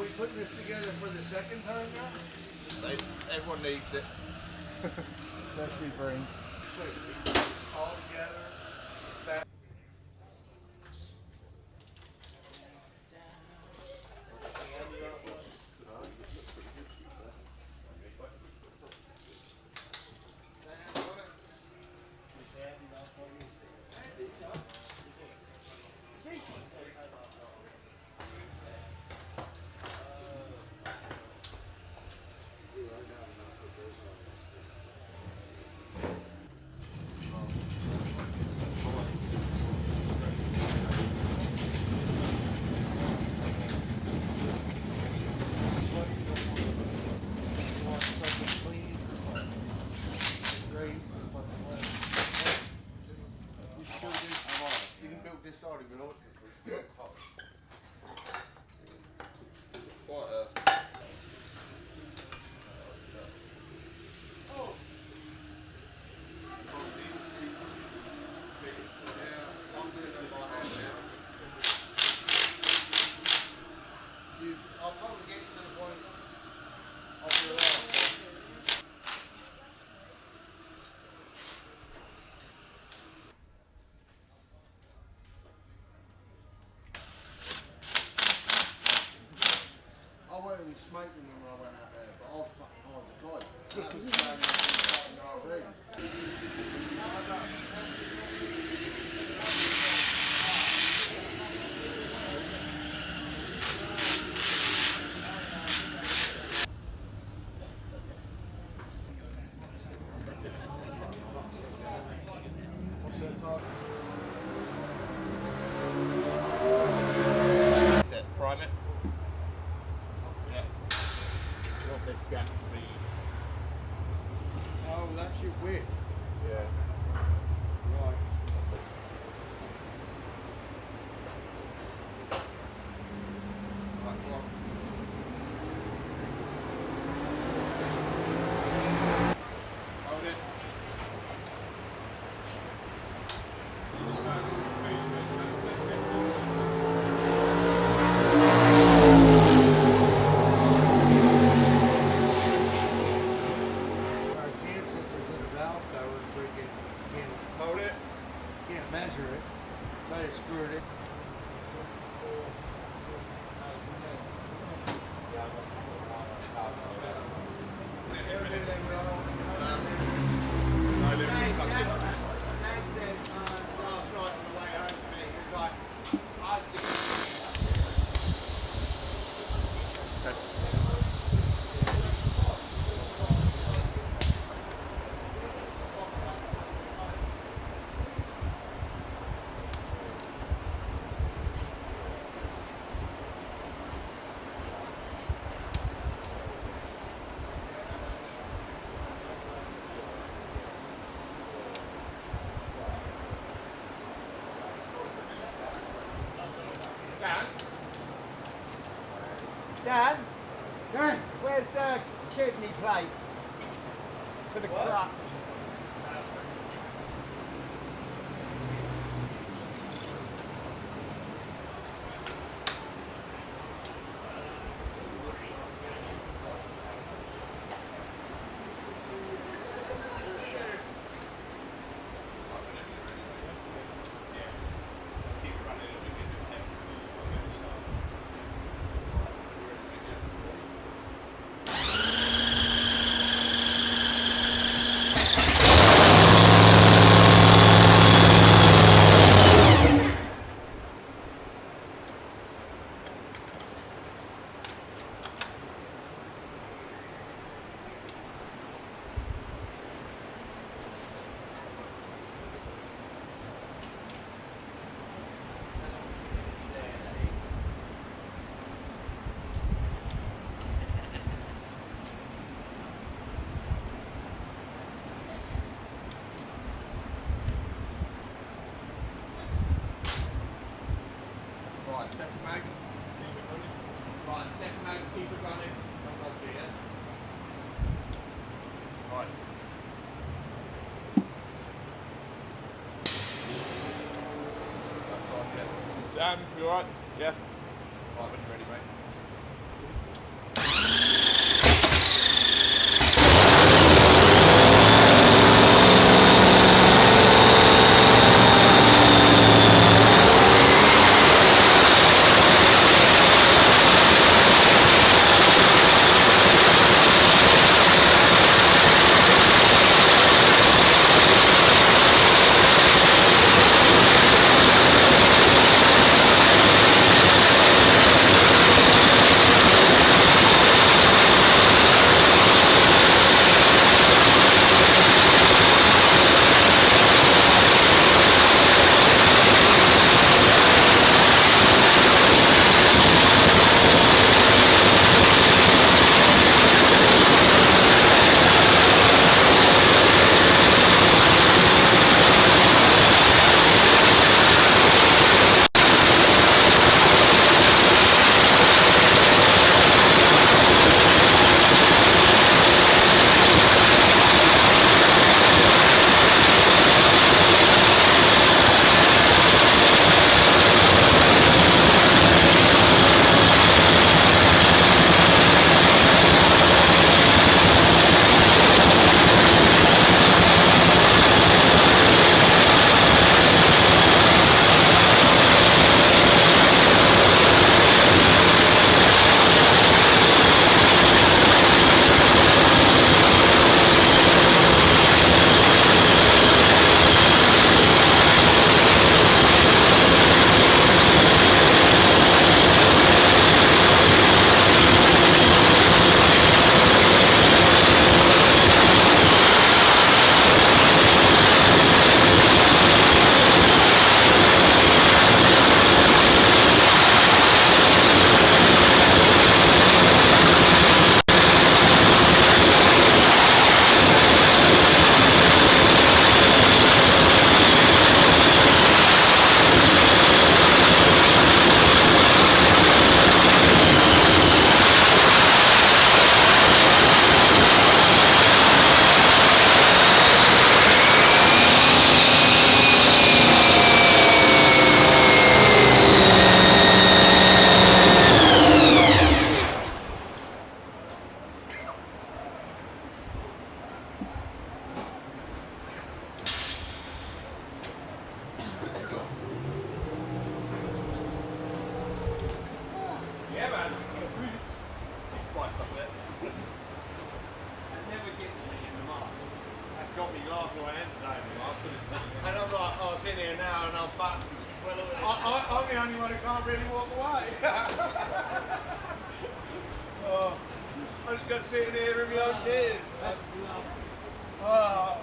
we putting this together for the second time now? Everyone needs it. Especially Brain. Quick, we put this all together. Back. I'll probably get to the point of your life. I wasn't smoking when I went out there, but I was fucking hard as a kite. That was standing in the fucking RV. Prime it. Yeah. You want this gap to be. Oh, that's your width. Yeah. Right. Right, come on. Hold it. Our cam sensors in the valve cover freaking Hold it. can't measure it. So I just screwed it. Dan said last night on the way home to me, he was like, I was Dan? Dan? Where's the kidney plate for the clutch? Right, second mag. Right, second mag, keep it running. Don't go here. Right. That's on, yeah. Dan, you alright? Yeah. Right, when you're ready, mate. I'm the only one who can't really walk away. Oh, I just got sitting here in my own tears. That's lovely. Oh,